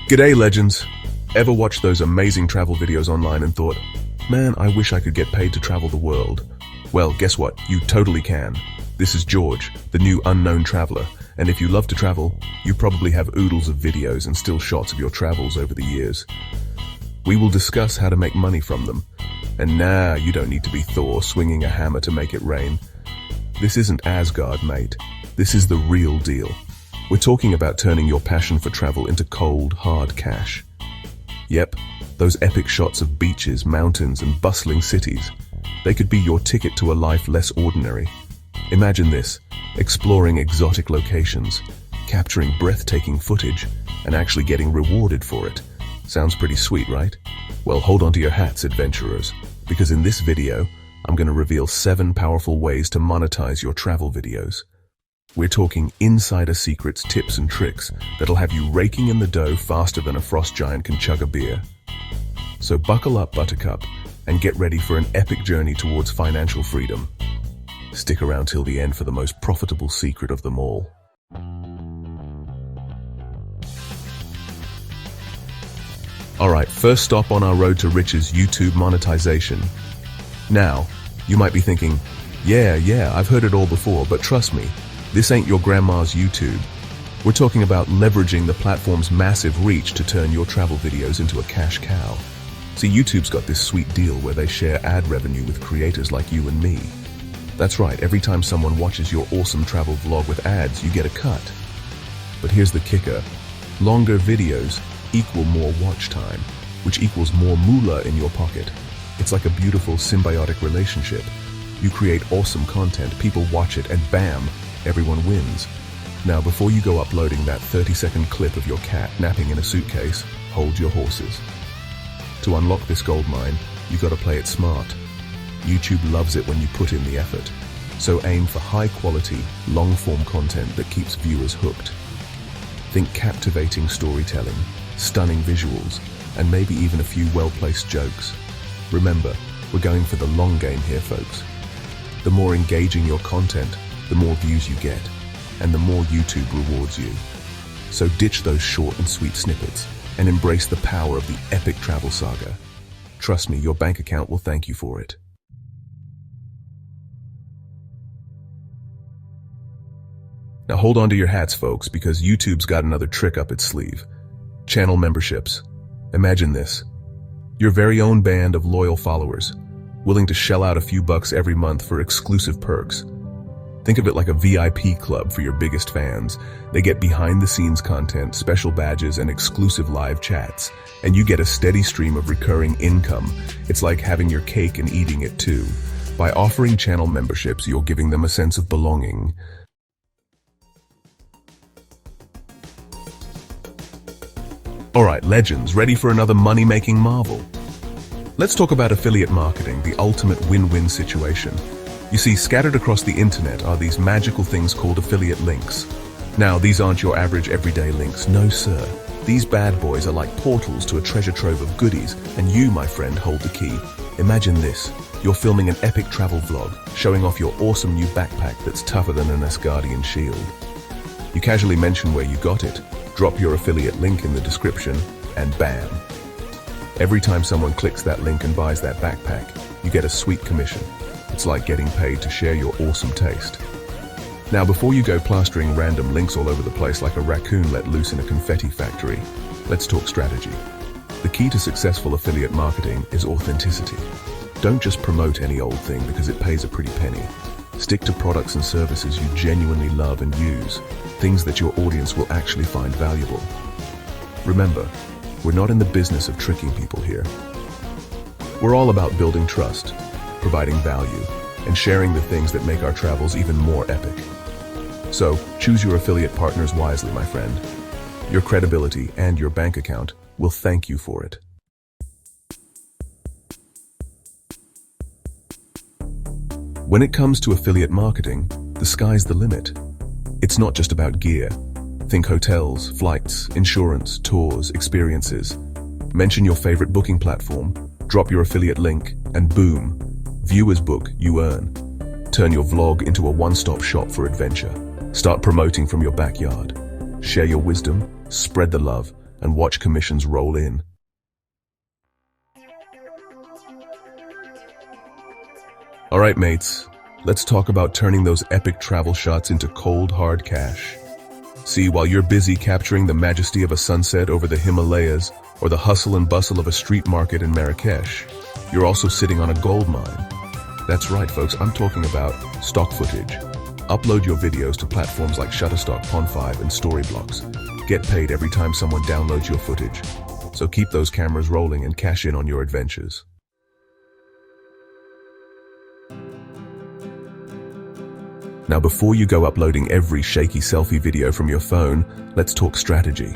G'day, legends. Ever watched those amazing travel videos online and thought, man, I wish I could get paid to travel the world? Well, guess what? You totally can. This is George, the new unknown traveler, and if you love to travel, you probably have oodles of videos and still shots of your travels over the years. We will discuss how to make money from them. And nah, you don't need to be Thor swinging a hammer to make it rain. This isn't Asgard, mate. This is the real deal. We're talking about turning your passion for travel into cold, hard cash. Yep, those epic shots of beaches, mountains, and bustling cities. They could be your ticket to a life less ordinary. Imagine this, exploring exotic locations, capturing breathtaking footage, and actually getting rewarded for it. Sounds pretty sweet, right? Well, hold on to your hats, adventurers, because in this video, I'm going to reveal 7 powerful ways to monetize your travel videos. We're talking insider secrets, tips, and tricks that'll have you raking in the dough faster than a frost giant can chug a beer. So buckle up, Buttercup, and get ready for an epic journey towards financial freedom. Stick around till the end for the most profitable secret of them all. Alright, first stop on our road to riches, YouTube monetization. Now, you might be thinking, yeah, I've heard it all before, but trust me, this ain't your grandma's YouTube. We're talking about leveraging the platform's massive reach to turn your travel videos into a cash cow. See, YouTube's got this sweet deal where they share ad revenue with creators like you and me. That's right, every time someone watches your awesome travel vlog with ads, you get a cut. But here's the kicker. Longer videos equal more watch time, which equals more moolah in your pocket. It's like a beautiful symbiotic relationship. You create awesome content, people watch it, and bam, everyone wins. Now, before you go uploading that 30-second clip of your cat napping in a suitcase, hold your horses. To unlock this goldmine, you gotta play it smart. YouTube loves it when you put in the effort. So aim for high-quality, long-form content that keeps viewers hooked. Think captivating storytelling, stunning visuals, and maybe even a few well-placed jokes. Remember, we're going for the long game here, folks. The more engaging your content, the more views you get, and the more YouTube rewards you. So ditch those short and sweet snippets and embrace the power of the epic travel saga. Trust me, your bank account will thank you for it. Now hold on to your hats, folks, because YouTube's got another trick up its sleeve. Channel memberships. Imagine this. Your very own band of loyal followers, willing to shell out a few bucks every month for exclusive perks. Think of it like a VIP club for your biggest fans. They get behind-the-scenes content, special badges, and exclusive live chats. And you get a steady stream of recurring income. It's like having your cake and eating it too. By offering channel memberships, you're giving them a sense of belonging. Alright, legends, ready for another money-making marvel? Let's talk about affiliate marketing, the ultimate win-win situation. You see, scattered across the internet are these magical things called affiliate links. Now, these aren't your average everyday links, no sir. These bad boys are like portals to a treasure trove of goodies, and you, my friend, hold the key. Imagine this. You're filming an epic travel vlog, showing off your awesome new backpack that's tougher than an Asgardian shield. You casually mention where you got it, drop your affiliate link in the description, and bam. Every time someone clicks that link and buys that backpack, you get a sweet commission. It's like getting paid to share your awesome taste. Now, before you go plastering random links all over the place like a raccoon let loose in a confetti factory, let's talk strategy. The key to successful affiliate marketing is authenticity. Don't just promote any old thing because it pays a pretty penny. Stick to products and services you genuinely love and use, things that your audience will actually find valuable. Remember, we're not in the business of tricking people here. We're all about building trust, providing value, and sharing the things that make our travels even more epic. So, choose your affiliate partners wisely, my friend. Your credibility and your bank account will thank you for it. When it comes to affiliate marketing, the sky's the limit. It's not just about gear. Think hotels, flights, insurance, tours, experiences. Mention your favorite booking platform, drop your affiliate link, and boom, viewers book, you earn. Turn your vlog into a one-stop shop for adventure. Start promoting from your backyard. Share your wisdom, spread the love, and watch commissions roll in. Alright mates, let's talk about turning those epic travel shots into cold hard cash. See, while you're busy capturing the majesty of a sunset over the Himalayas or the hustle and bustle of a street market in Marrakesh, you're also sitting on a gold mine. That's right folks, I'm talking about stock footage. Upload your videos to platforms like Shutterstock, Pond5 and Storyblocks. Get paid every time someone downloads your footage. So keep those cameras rolling and cash in on your adventures. Now before you go uploading every shaky selfie video from your phone, let's talk strategy.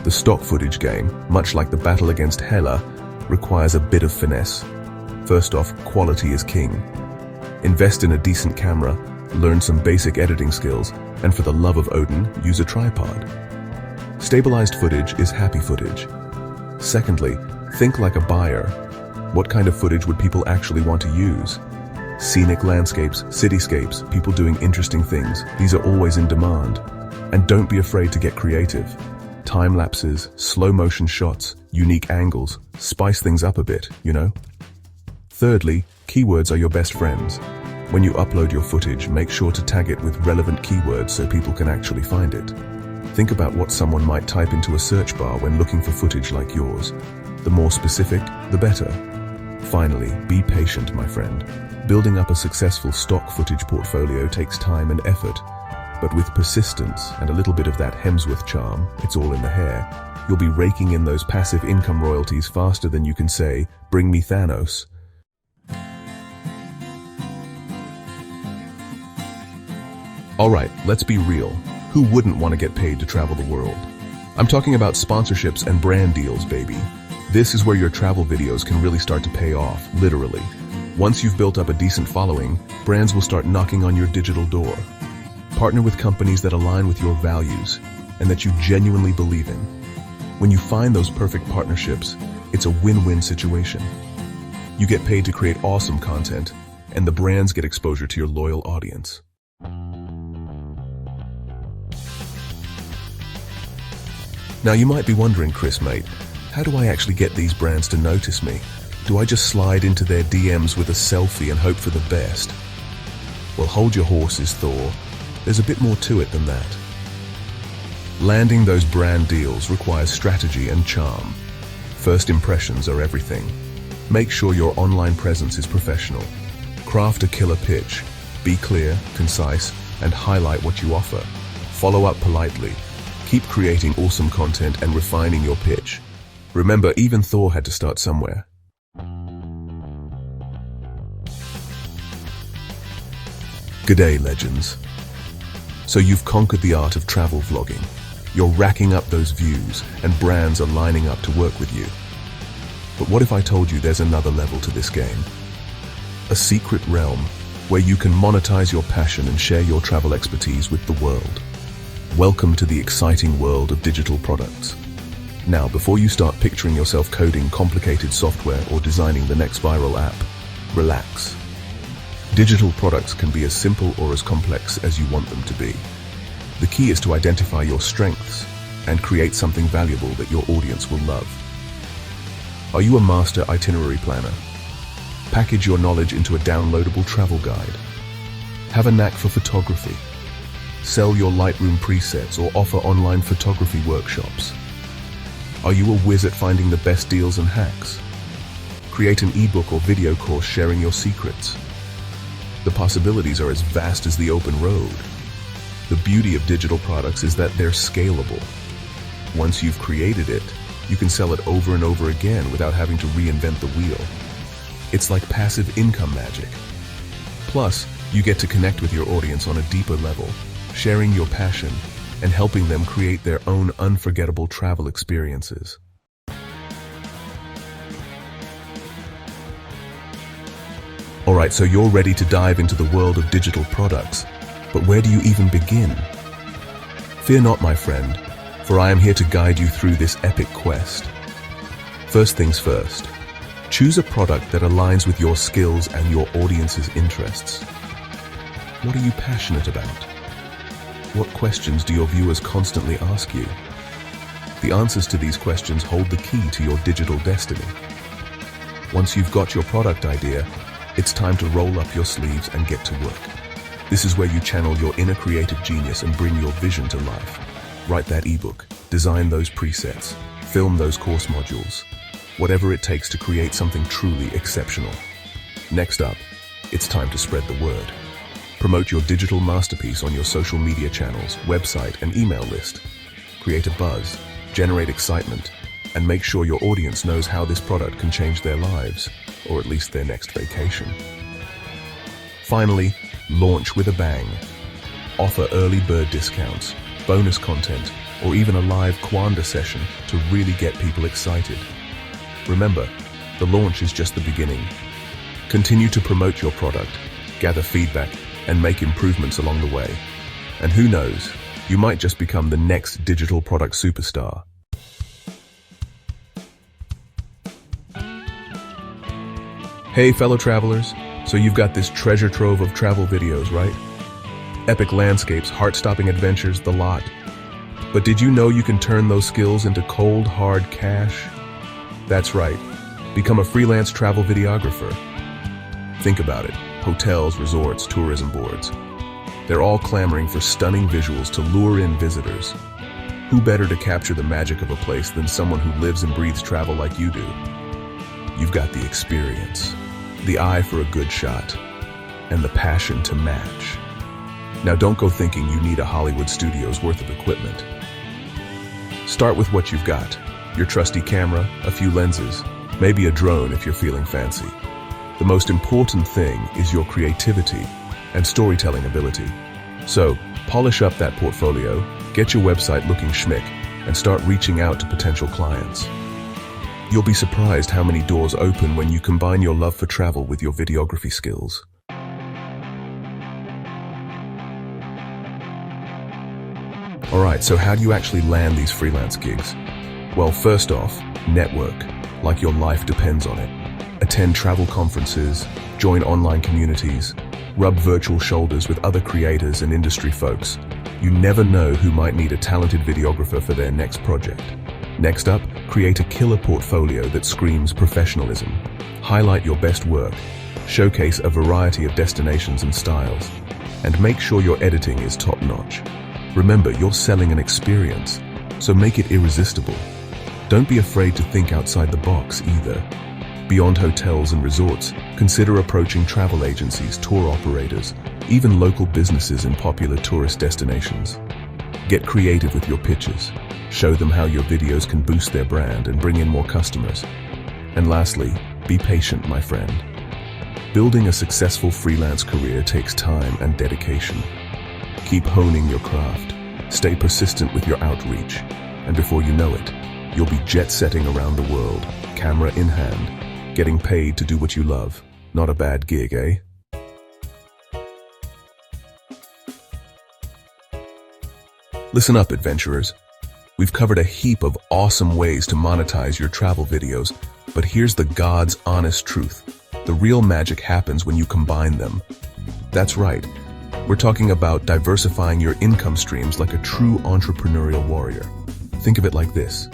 The stock footage game, much like the battle against Hela, requires a bit of finesse. First off, quality is king. Invest in a decent camera, learn some basic editing skills, and for the love of Odin, use a tripod. Stabilized footage is happy footage. Secondly, think like a buyer. What kind of footage would people actually want to use? Scenic landscapes, cityscapes, people doing interesting things, these are always in demand. And don't be afraid to get creative. Time lapses, slow motion shots, unique angles, spice things up a bit, you know? Thirdly, keywords are your best friends. When you upload your footage, make sure to tag it with relevant keywords so people can actually find it. Think about what someone might type into a search bar when looking for footage like yours. The more specific, the better. Finally, be patient, my friend. Building up a successful stock footage portfolio takes time and effort, but with persistence and a little bit of that Hemsworth charm, it's all in the hair, you'll be raking in those passive income royalties faster than you can say, "Bring me Thanos." Alright, let's be real. Who wouldn't want to get paid to travel the world? I'm talking about sponsorships and brand deals, baby. This is where your travel videos can really start to pay off, literally. Once you've built up a decent following, brands will start knocking on your digital door. Partner with companies that align with your values and that you genuinely believe in. When you find those perfect partnerships, it's a win-win situation. You get paid to create awesome content, and the brands get exposure to your loyal audience. Now you might be wondering, Chris mate, how do I actually get these brands to notice me? Do I just slide into their DMs with a selfie and hope for the best? Well, hold your horses, Thor. There's a bit more to it than that. Landing those brand deals requires strategy and charm. First impressions are everything. Make sure your online presence is professional. Craft a killer pitch. Be clear, concise, and highlight what you offer. Follow up politely. Keep creating awesome content and refining your pitch. Remember, even Thor had to start somewhere. G'day, legends. So you've conquered the art of travel vlogging. You're racking up those views, and brands are lining up to work with you. But what if I told you there's another level to this game? A secret realm where you can monetize your passion and share your travel expertise with the world. Welcome to the exciting world of digital products. Now, before you start picturing yourself coding complicated software or designing the next viral app, relax. Digital products can be as simple or as complex as you want them to be. The key is to identify your strengths and create something valuable that your audience will love. Are you a master itinerary planner? Package your knowledge into a downloadable travel guide. Have a knack for photography. Sell your Lightroom presets or offer online photography workshops. Are you a whiz at finding the best deals and hacks? Create an ebook or video course sharing your secrets. The possibilities are as vast as the open road. The beauty of digital products is that they're scalable. Once you've created it, you can sell it over and over again without having to reinvent the wheel. It's like passive income magic. Plus, you get to connect with your audience on a deeper level, sharing your passion and helping them create their own unforgettable travel experiences. Alright, so you're ready to dive into the world of digital products, but where do you even begin? Fear not, my friend, for I am here to guide you through this epic quest. First things first, choose a product that aligns with your skills and your audience's interests. What are you passionate about? What questions do your viewers constantly ask you? The answers to these questions hold the key to your digital destiny. Once you've got your product idea, it's time to roll up your sleeves and get to work. This is where you channel your inner creative genius and bring your vision to life. Write that ebook, design those presets, film those course modules, whatever it takes to create something truly exceptional. Next up, it's time to spread the word. Promote your digital masterpiece on your social media channels, website, and email list. Create a buzz, generate excitement, and make sure your audience knows how this product can change their lives, or at least their next vacation. Finally, launch with a bang. Offer early bird discounts, bonus content, or even a live Kwanda session to really get people excited. Remember, the launch is just the beginning. Continue to promote your product, gather feedback, and make improvements along the way. And who knows, you might just become the next digital product superstar. Hey fellow travelers, so you've got this treasure trove of travel videos, right? Epic landscapes, heart-stopping adventures, the lot. But did you know you can turn those skills into cold, hard cash? That's right, become a freelance travel videographer. Think about it, hotels, resorts, tourism boards. They're all clamoring for stunning visuals to lure in visitors. Who better to capture the magic of a place than someone who lives and breathes travel like you do? You've got the experience, the eye for a good shot, and the passion to match. Now don't go thinking you need a Hollywood studio's worth of equipment. Start with what you've got, your trusty camera, a few lenses, maybe a drone if you're feeling fancy. The most important thing is your creativity and storytelling ability. So, polish up that portfolio, get your website looking schmick, and start reaching out to potential clients. You'll be surprised how many doors open when you combine your love for travel with your videography skills. Alright, so how do you actually land these freelance gigs? Well, first off, network, like your life depends on it. Attend travel conferences, join online communities, rub virtual shoulders with other creators and industry folks. You never know who might need a talented videographer for their next project. Next up, create a killer portfolio that screams professionalism. Highlight your best work, showcase a variety of destinations and styles, and make sure your editing is top-notch. Remember, you're selling an experience, so make it irresistible. Don't be afraid to think outside the box either. Beyond hotels and resorts, consider approaching travel agencies, tour operators, even local businesses in popular tourist destinations. Get creative with your pitches. Show them how your videos can boost their brand and bring in more customers. And lastly, be patient, my friend. Building a successful freelance career takes time and dedication. Keep honing your craft. Stay persistent with your outreach. And before you know it, you'll be jet-setting around the world, camera in hand, getting paid to do what you love. Not a bad gig, eh? Listen up, adventurers. We've covered a heap of awesome ways to monetize your travel videos, but here's the God's honest truth. The real magic happens when you combine them. That's right. We're talking about diversifying your income streams like a true entrepreneurial warrior. Think of it like this.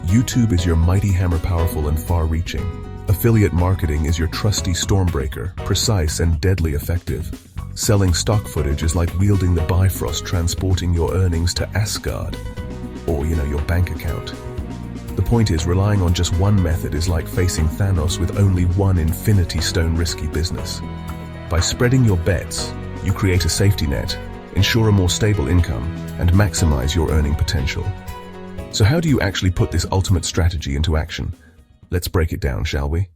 YouTube is your mighty hammer, powerful and far-reaching. Affiliate marketing is your trusty stormbreaker, precise and deadly effective. Selling stock footage is like wielding the Bifrost, transporting your earnings to Asgard, or, your bank account. The point is, relying on just one method is like facing Thanos with only one Infinity Stone risky business. By spreading your bets, you create a safety net, ensure a more stable income, and maximize your earning potential. So how do you actually put this ultimate strategy into action? Let's break it down, shall we?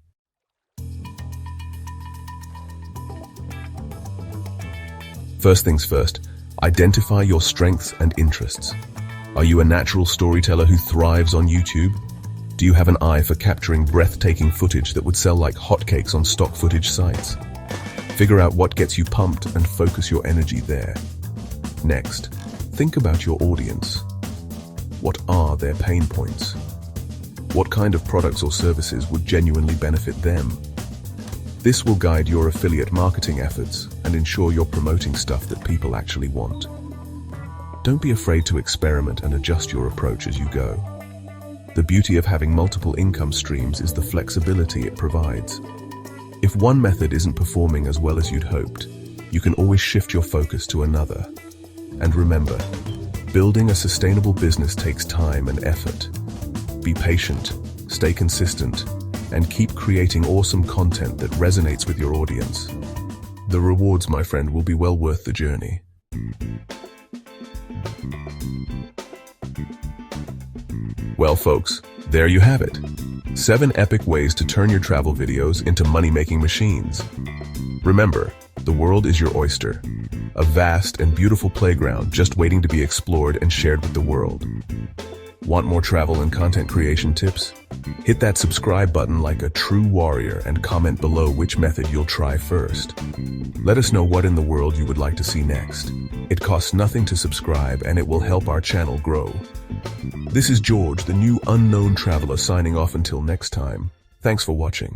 First things first, identify your strengths and interests. Are you a natural storyteller who thrives on YouTube? Do you have an eye for capturing breathtaking footage that would sell like hotcakes on stock footage sites? Figure out what gets you pumped and focus your energy there. Next, think about your audience. What are their pain points? What kind of products or services would genuinely benefit them? This will guide your affiliate marketing efforts and ensure you're promoting stuff that people actually want. Don't be afraid to experiment and adjust your approach as you go. The beauty of having multiple income streams is the flexibility it provides. If one method isn't performing as well as you'd hoped, you can always shift your focus to another. And remember, building a sustainable business takes time and effort. Be patient, stay consistent, and keep creating awesome content that resonates with your audience. The rewards, my friend, will be well worth the journey. Well, folks, there you have it. 7 epic ways to turn your travel videos into money-making machines. Remember, the world is your oyster, a vast and beautiful playground just waiting to be explored and shared with the world. Want more travel and content creation tips? Hit that subscribe button like a true warrior and comment below which method you'll try first. Let us know what in the world you would like to see next. It costs nothing to subscribe and it will help our channel grow. This is George, the new unknown traveler, signing off until next time. Thanks for watching.